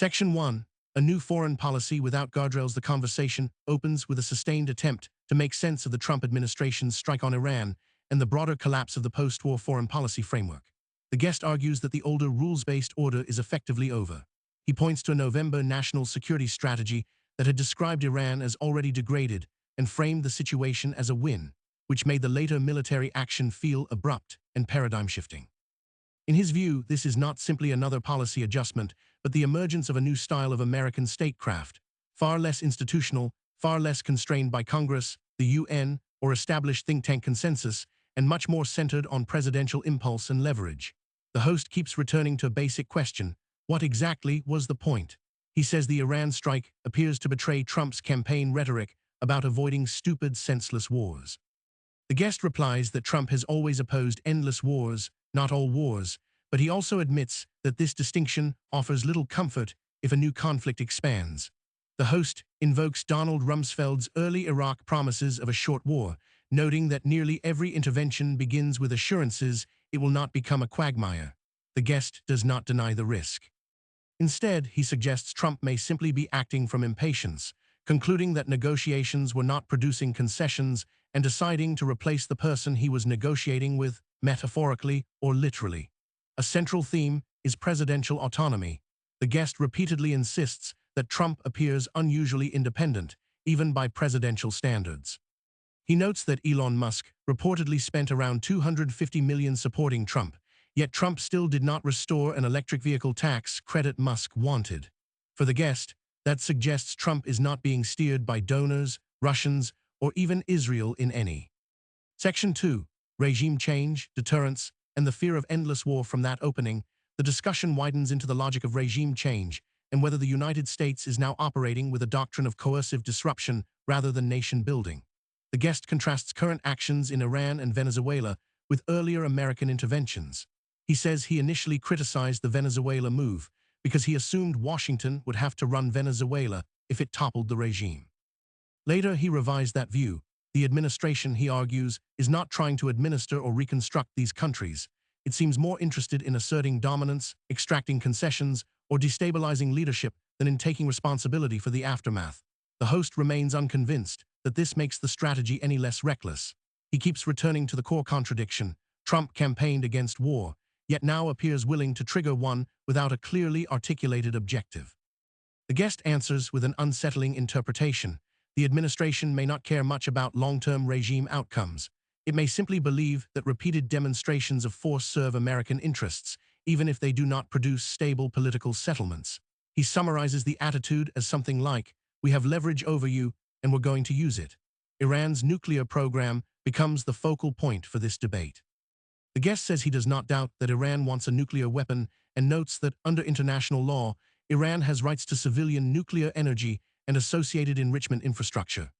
Section 1. A new foreign policy without guardrails. The conversation opens with a sustained attempt to make sense of the Trump administration's strike on Iran and the broader collapse of the post-war foreign policy framework. The guest argues that the older rules-based order is effectively over. He points to a November national security strategy that had described Iran as already degraded and framed the situation as a win, which made the later military action feel abrupt and paradigm-shifting. In his view, this is not simply another policy adjustment, but the emergence of a new style of American statecraft, far less institutional, far less constrained by Congress, the UN, or established think tank consensus, and much more centered on presidential impulse and leverage. The host keeps returning to a basic question: what exactly was the point? He says the Iran strike appears to betray Trump's campaign rhetoric about avoiding stupid, senseless wars. The guest replies that Trump has always opposed endless wars, not all wars, but he also admits that this distinction offers little comfort if a new conflict expands. The host invokes Donald Rumsfeld's early Iraq promises of a short war, noting that nearly every intervention begins with assurances it will not become a quagmire. The guest does not deny the risk. Instead, he suggests Trump may simply be acting from impatience, concluding that negotiations were not producing concessions and deciding to replace the person he was negotiating with, metaphorically or literally. A central theme is presidential autonomy. The guest repeatedly insists that Trump appears unusually independent, even by presidential standards. He notes that Elon Musk reportedly spent around $250 million supporting Trump, yet Trump still did not restore an electric vehicle tax credit Musk wanted. For the guest, that suggests Trump is not being steered by donors, Russians, or even Israel in any. Section 2. Regime change, deterrence, and the fear of endless war. From that opening, the discussion widens into the logic of regime change and whether the United States is now operating with a doctrine of coercive disruption rather than nation-building. The guest contrasts current actions in Iran and Venezuela with earlier American interventions. He says he initially criticized the Venezuela move because he assumed Washington would have to run Venezuela if it toppled the regime. Later, he revised that view. The administration, he argues, is not trying to administer or reconstruct these countries. It seems more interested in asserting dominance, extracting concessions, or destabilizing leadership than in taking responsibility for the aftermath. The host remains unconvinced that this makes the strategy any less reckless. He keeps returning to the core contradiction. Trump campaigned against war, yet now appears willing to trigger one without a clearly articulated objective. The guest answers with an unsettling interpretation. The administration may not care much about long-term regime outcomes. It may simply believe that repeated demonstrations of force serve American interests, even if they do not produce stable political settlements. He summarizes the attitude as something like, "We have leverage over you, and we're going to use it." Iran's nuclear program becomes the focal point for this debate. The guest says he does not doubt that Iran wants a nuclear weapon and notes that, under international law, Iran has rights to civilian nuclear energy and associated enrichment infrastructure.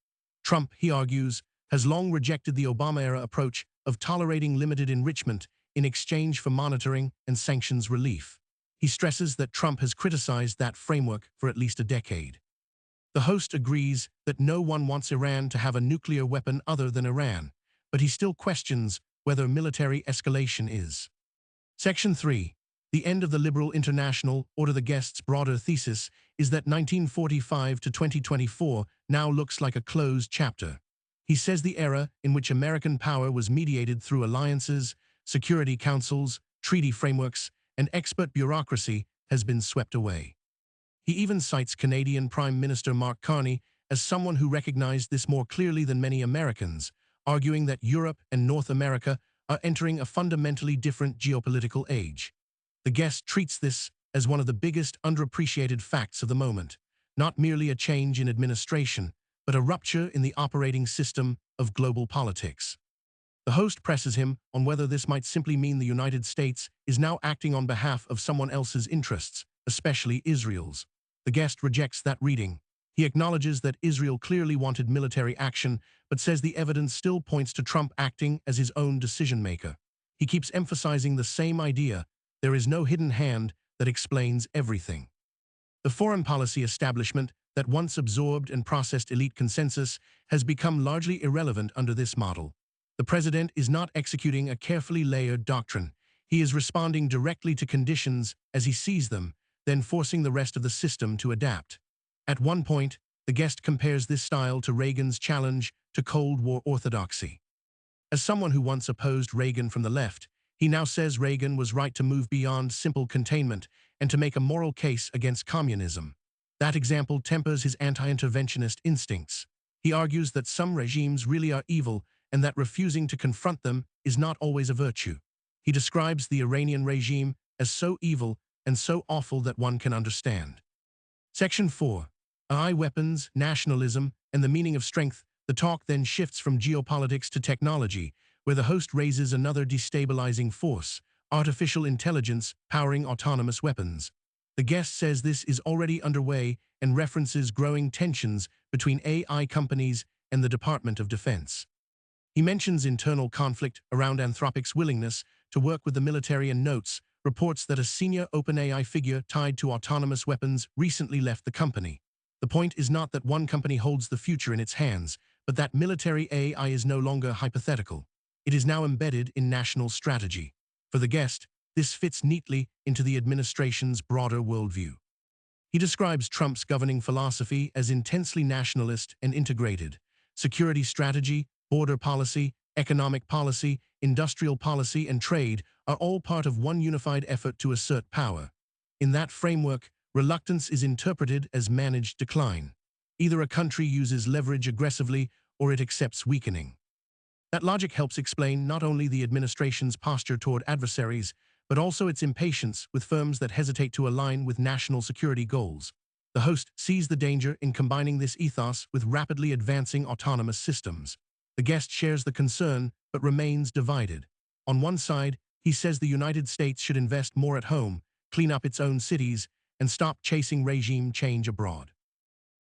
Trump, he argues, has long rejected the Obama-era approach of tolerating limited enrichment in exchange for monitoring and sanctions relief. He stresses that Trump has criticized that framework for at least a decade. The host agrees that no one wants Iran to have a nuclear weapon other than Iran, but he still questions whether military escalation is. Section 3. The end of the liberal international order. The guest's broader thesis is that 1945 to 2024 now looks like a closed chapter. He says the era in which American power was mediated through alliances, security councils, treaty frameworks, and expert bureaucracy has been swept away. He even cites Canadian Prime Minister Mark Carney as someone who recognized this more clearly than many Americans, arguing that Europe and North America are entering a fundamentally different geopolitical age. The guest treats this as one of the biggest underappreciated facts of the moment, not merely a change in administration, but a rupture in the operating system of global politics. The host presses him on whether this might simply mean the United States is now acting on behalf of someone else's interests, especially Israel's. The guest rejects that reading. He acknowledges that Israel clearly wanted military action, but says the evidence still points to Trump acting as his own decision-maker. He keeps emphasizing the same idea: there is no hidden hand that explains everything. The foreign policy establishment that once absorbed and processed elite consensus has become largely irrelevant under this model. The president is not executing a carefully layered doctrine. He is responding directly to conditions as he sees them, then forcing the rest of the system to adapt. At one point, the guest compares this style to Reagan's challenge to Cold War orthodoxy. As someone who once opposed Reagan from the left, he now says Reagan was right to move beyond simple containment and to make a moral case against communism. That example tempers his anti-interventionist instincts. He argues that some regimes really are evil and that refusing to confront them is not always a virtue. He describes the Iranian regime as so evil and so awful that one can understand. Section 4. AI weapons, nationalism, and the meaning of strength. The talk then shifts from geopolitics to technology, where the host raises another destabilizing force: artificial intelligence powering autonomous weapons. The guest says this is already underway and references growing tensions between AI companies and the Department of Defense. He mentions internal conflict around Anthropic's willingness to work with the military and notes reports that a senior OpenAI figure tied to autonomous weapons recently left the company. The point is not that one company holds the future in its hands, but that military AI is no longer hypothetical. It is now embedded in national strategy. For the guest, this fits neatly into the administration's broader worldview. He describes Trump's governing philosophy as intensely nationalist and integrated. Security strategy, border policy, economic policy, industrial policy, and trade are all part of one unified effort to assert power. In that framework, reluctance is interpreted as managed decline. Either a country uses leverage aggressively or it accepts weakening. That logic helps explain not only the administration's posture toward adversaries, but also its impatience with firms that hesitate to align with national security goals. The host sees the danger in combining this ethos with rapidly advancing autonomous systems. The guest shares the concern, but remains divided. On one side, he says the United States should invest more at home, clean up its own cities, and stop chasing regime change abroad.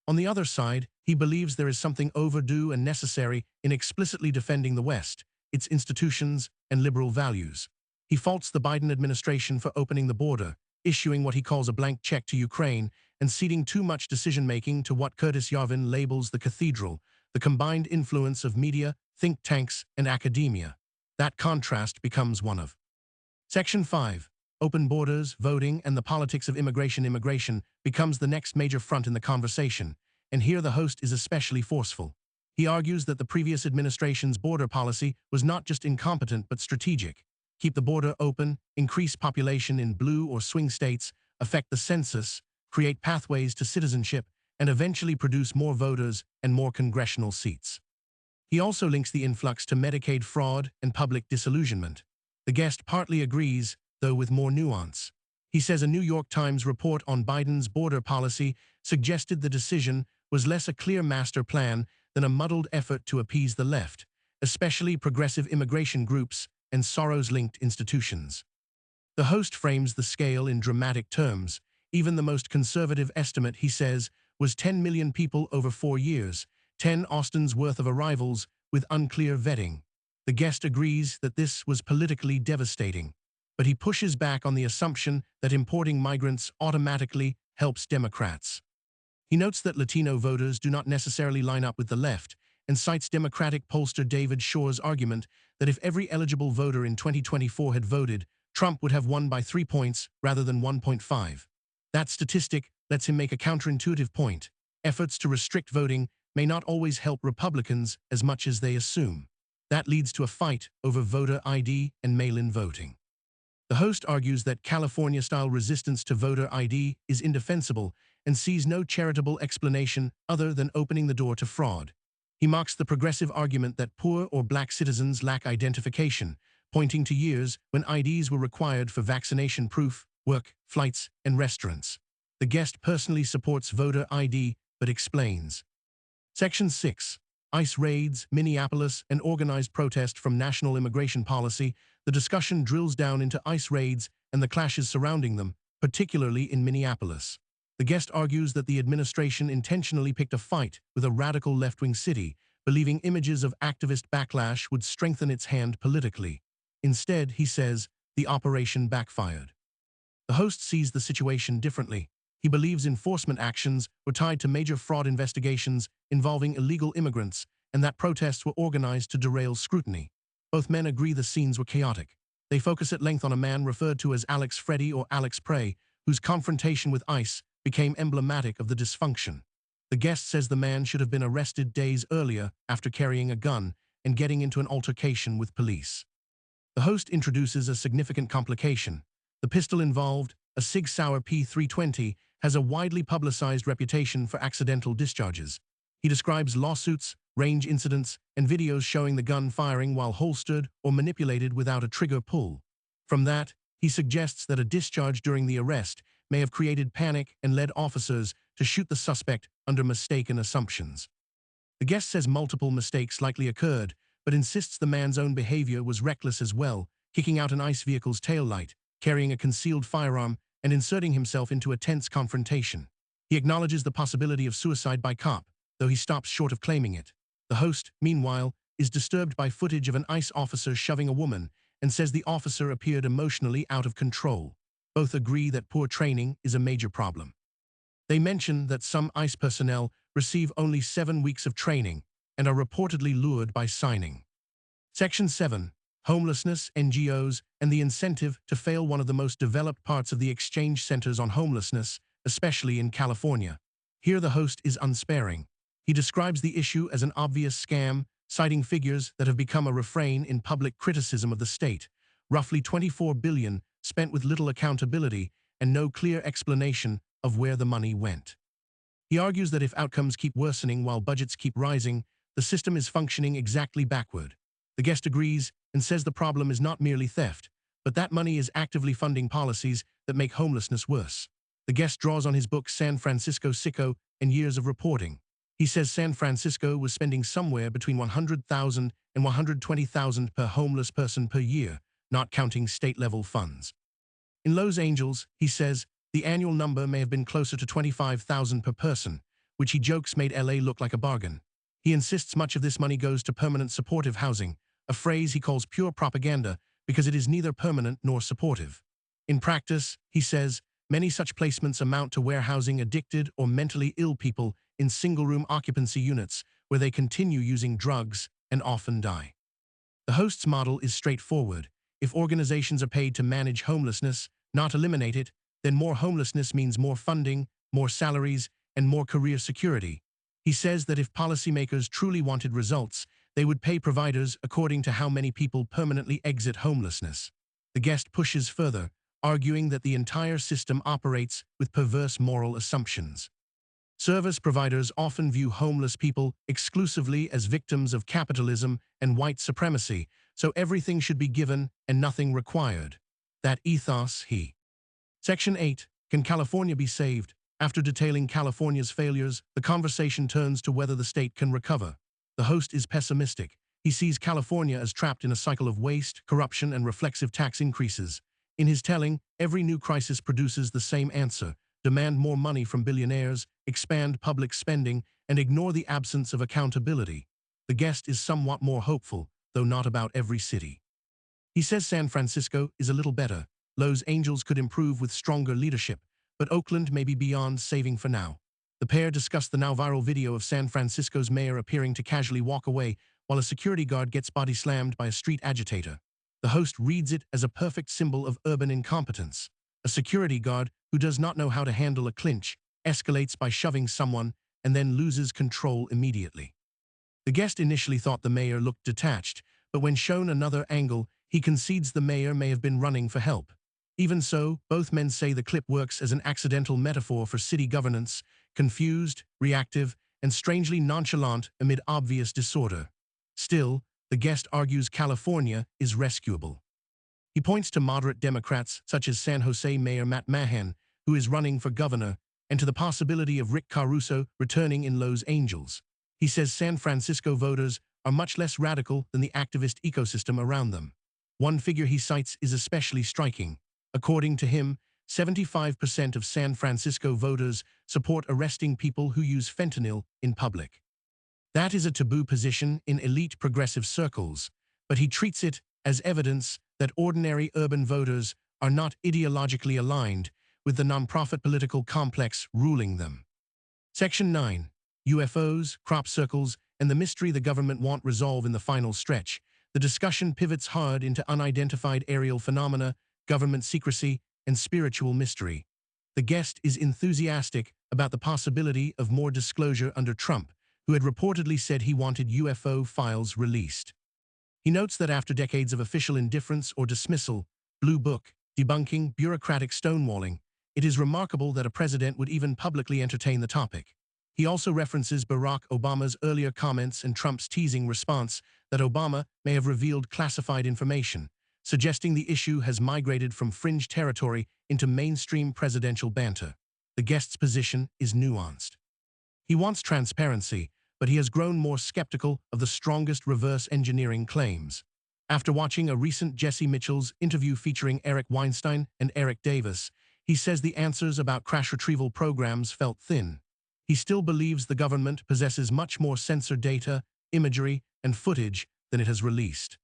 On the other side, he believes there is something overdue and necessary in explicitly defending the West, its institutions, and liberal values. He faults the Biden administration for opening the border, issuing what he calls a blank check to Ukraine, and ceding too much decision-making to what Curtis Yarvin labels the cathedral, the combined influence of media, think tanks, and academia. That contrast becomes one of. Section 5. Open borders, voting, and the politics of immigration. Immigration becomes the next major front in the conversation, and here the host is especially forceful. He argues that the previous administration's border policy was not just incompetent but strategic. Keep the border open, increase population in blue or swing states, affect the census, create pathways to citizenship, and eventually produce more voters and more congressional seats. He also links the influx to Medicaid fraud and public disillusionment. The guest partly agrees, though with more nuance. He says a New York Times report on Biden's border policy suggested the decision was less a clear master plan than a muddled effort to appease the left, especially progressive immigration groups and Soros-linked institutions. The host frames the scale in dramatic terms. Even the most conservative estimate, he says, was 10 million people over 4 years, 10 Austins worth of arrivals with unclear vetting. The guest agrees that this was politically devastating, but he pushes back on the assumption that importing migrants automatically helps Democrats. He notes that Latino voters do not necessarily line up with the left, and cites Democratic pollster David Shor's argument that if every eligible voter in 2024 had voted, Trump would have won by 3 points rather than 1.5. That statistic lets him make a counterintuitive point. Efforts to restrict voting may not always help Republicans as much as they assume. That leads to a fight over voter ID and mail-in voting. The host argues that California-style resistance to voter ID is indefensible and sees no charitable explanation other than opening the door to fraud. He mocks the progressive argument that poor or black citizens lack identification, pointing to years when IDs were required for vaccination proof, work, flights, and restaurants. The guest personally supports voter ID, but explains. Section 6. ICE raids, Minneapolis, and organized protest from national immigration policy. The discussion drills down into ICE raids and the clashes surrounding them, particularly in Minneapolis. The guest argues that the administration intentionally picked a fight with a radical left-wing city, believing images of activist backlash would strengthen its hand politically. Instead, he says, the operation backfired. The host sees the situation differently. He believes enforcement actions were tied to major fraud investigations involving illegal immigrants, and that protests were organized to derail scrutiny. Both men agree the scenes were chaotic. They focus at length on a man referred to as Alex Freddy or Alex Prey, whose confrontation with ICE became emblematic of the dysfunction. The guest says the man should have been arrested days earlier after carrying a gun and getting into an altercation with police. The host introduces a significant complication. The pistol involved, a Sig Sauer P320, has a widely publicized reputation for accidental discharges. He describes lawsuits, range incidents, and videos showing the gun firing while holstered or manipulated without a trigger pull. From that, he suggests that a discharge during the arrest may have created panic and led officers to shoot the suspect under mistaken assumptions. The guest says multiple mistakes likely occurred, but insists the man's own behavior was reckless as well, kicking out an ICE vehicle's taillight, carrying a concealed firearm, and inserting himself into a tense confrontation. He acknowledges the possibility of suicide by cop, though he stops short of claiming it. The host, meanwhile, is disturbed by footage of an ICE officer shoving a woman and says the officer appeared emotionally out of control. Both agree that poor training is a major problem. They mention that some ICE personnel receive only 7 weeks of training and are reportedly lured by signing. Section 7. Homelessness, NGOs, and the incentive to fail. One of the most developed parts of the exchange centers on homelessness, especially in California. Here the host is unsparing. He describes the issue as an obvious scam, citing figures that have become a refrain in public criticism of the state. Roughly $24 billion spent with little accountability and no clear explanation of where the money went. He argues that if outcomes keep worsening while budgets keep rising, the system is functioning exactly backward. The guest agrees and says the problem is not merely theft, but that money is actively funding policies that make homelessness worse. The guest draws on his book San Francisco Sicko and years of reporting. He says San Francisco was spending somewhere between $100,000 and $120,000 per homeless person per year, not counting state-level funds. In Los Angeles, he says, the annual number may have been closer to $25,000 per person, which he jokes made LA look like a bargain. He insists much of this money goes to permanent supportive housing, a phrase he calls pure propaganda because it is neither permanent nor supportive. In practice, he says, many such placements amount to warehousing addicted or mentally ill people in single-room occupancy units where they continue using drugs and often die. The host's model is straightforward. If organizations are paid to manage homelessness, not eliminate it, then more homelessness means more funding, more salaries, and more career security. He says that if policymakers truly wanted results, they would pay providers according to how many people permanently exit homelessness. The guest pushes further, arguing that the entire system operates with perverse moral assumptions. Service providers often view homeless people exclusively as victims of capitalism and white supremacy, so everything should be given and nothing required. That ethos, Section 8. Can California be saved? After detailing California's failures, the conversation turns to whether the state can recover. The host is pessimistic. He sees California as trapped in a cycle of waste, corruption, and reflexive tax increases. In his telling, every new crisis produces the same answer: demand more money from billionaires, expand public spending, and ignore the absence of accountability. The guest is somewhat more hopeful, though not about every city. He says San Francisco is a little better. Los Angeles could improve with stronger leadership, but Oakland may be beyond saving for now. The pair discuss the now viral video of San Francisco's mayor appearing to casually walk away while a security guard gets body slammed by a street agitator. The host reads it as a perfect symbol of urban incompetence. A security guard who does not know how to handle a clinch escalates by shoving someone and then loses control immediately. The guest initially thought the mayor looked detached, but when shown another angle, he concedes the mayor may have been running for help. Even so, both men say the clip works as an accidental metaphor for city governance, confused, reactive, and strangely nonchalant amid obvious disorder. Still, the guest argues California is rescuable. He points to moderate Democrats such as San Jose Mayor Matt Mahan, who is running for governor, and to the possibility of Rick Caruso returning in Los Angeles. He says San Francisco voters are much less radical than the activist ecosystem around them. One figure he cites is especially striking. According to him, 75% of San Francisco voters support arresting people who use fentanyl in public. That is a taboo position in elite progressive circles, but he treats it as evidence that ordinary urban voters are not ideologically aligned with the nonprofit political complex ruling them. Section 9. UFOs, crop circles, and the mystery the government won't resolve in the final stretch. The discussion pivots hard into unidentified aerial phenomena, government secrecy, and spiritual mystery. The guest is enthusiastic about the possibility of more disclosure under Trump, who had reportedly said he wanted UFO files released. He notes that after decades of official indifference or dismissal, blue book, debunking, bureaucratic stonewalling, it is remarkable that a president would even publicly entertain the topic. He also references Barack Obama's earlier comments and Trump's teasing response that Obama may have revealed classified information, suggesting the issue has migrated from fringe territory into mainstream presidential banter. The guest's position is nuanced. He wants transparency, but he has grown more skeptical of the strongest reverse engineering claims. After watching a recent Jesse Mitchell's interview featuring Eric Weinstein and Eric Davis, he says the answers about crash retrieval programs felt thin. He still believes the government possesses much more sensor data, imagery, and footage than it has released.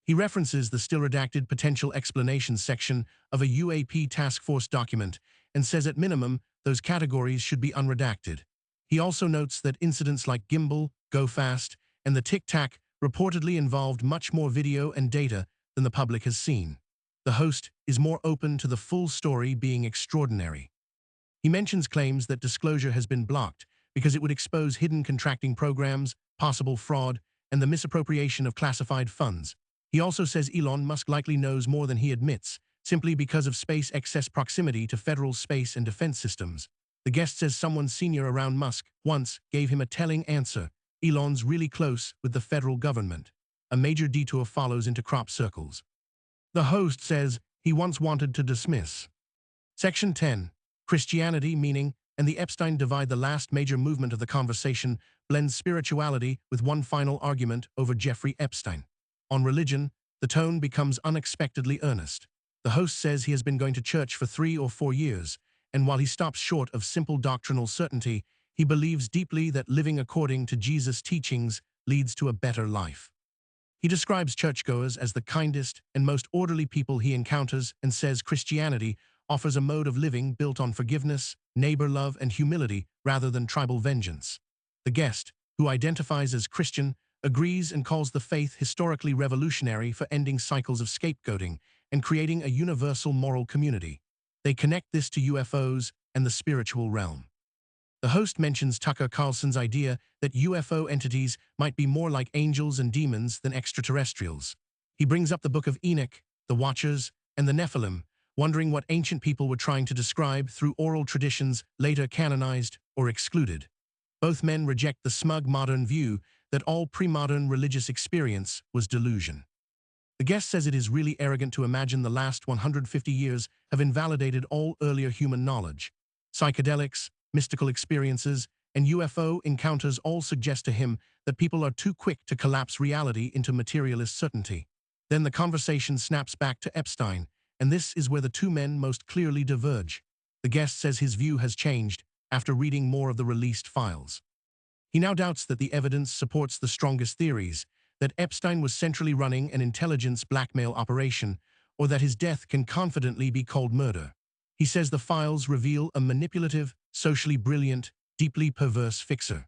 He references the still-redacted potential explanations section of a UAP task force document and says at minimum those categories should be unredacted. He also notes that incidents like Gimbal, Go Fast, and the Tic Tac reportedly involved much more video and data than the public has seen. The host is more open to the full story being extraordinary. He mentions claims that disclosure has been blocked because it would expose hidden contracting programs, possible fraud, and the misappropriation of classified funds. He also says Elon Musk likely knows more than he admits, simply because of SpaceX's proximity to federal space and defense systems. The guest says someone senior around Musk once gave him a telling answer: Elon's really close with the federal government. A major detour follows into crop circles. The host says he once wanted to dismiss. Section 10. Christianity, meaning, and the Epstein divide. The last major movement of the conversation blends spirituality with one final argument over Jeffrey Epstein. On religion, the tone becomes unexpectedly earnest. The host says he has been going to church for 3 or 4 years, and while he stops short of simple doctrinal certainty, he believes deeply that living according to Jesus' teachings leads to a better life. He describes churchgoers as the kindest and most orderly people he encounters and says Christianity offers a mode of living built on forgiveness, neighbor love, and humility rather than tribal vengeance. The guest, who identifies as Christian, agrees and calls the faith historically revolutionary for ending cycles of scapegoating and creating a universal moral community. They connect this to UFOs and the spiritual realm. The host mentions Tucker Carlson's idea that UFO entities might be more like angels and demons than extraterrestrials. He brings up the Book of Enoch, the Watchers, and the Nephilim, wondering what ancient people were trying to describe through oral traditions later canonized or excluded. Both men reject the smug modern view that all pre-modern religious experience was delusion. The guest says it is really arrogant to imagine the last 150 years have invalidated all earlier human knowledge. Psychedelics, mystical experiences, and UFO encounters all suggest to him that people are too quick to collapse reality into materialist certainty. Then the conversation snaps back to Epstein, and this is where the two men most clearly diverge. The guest says his view has changed after reading more of the released files. He now doubts that the evidence supports the strongest theories, that Epstein was centrally running an intelligence blackmail operation, or that his death can confidently be called murder. He says the files reveal a manipulative, socially brilliant, deeply perverse fixer.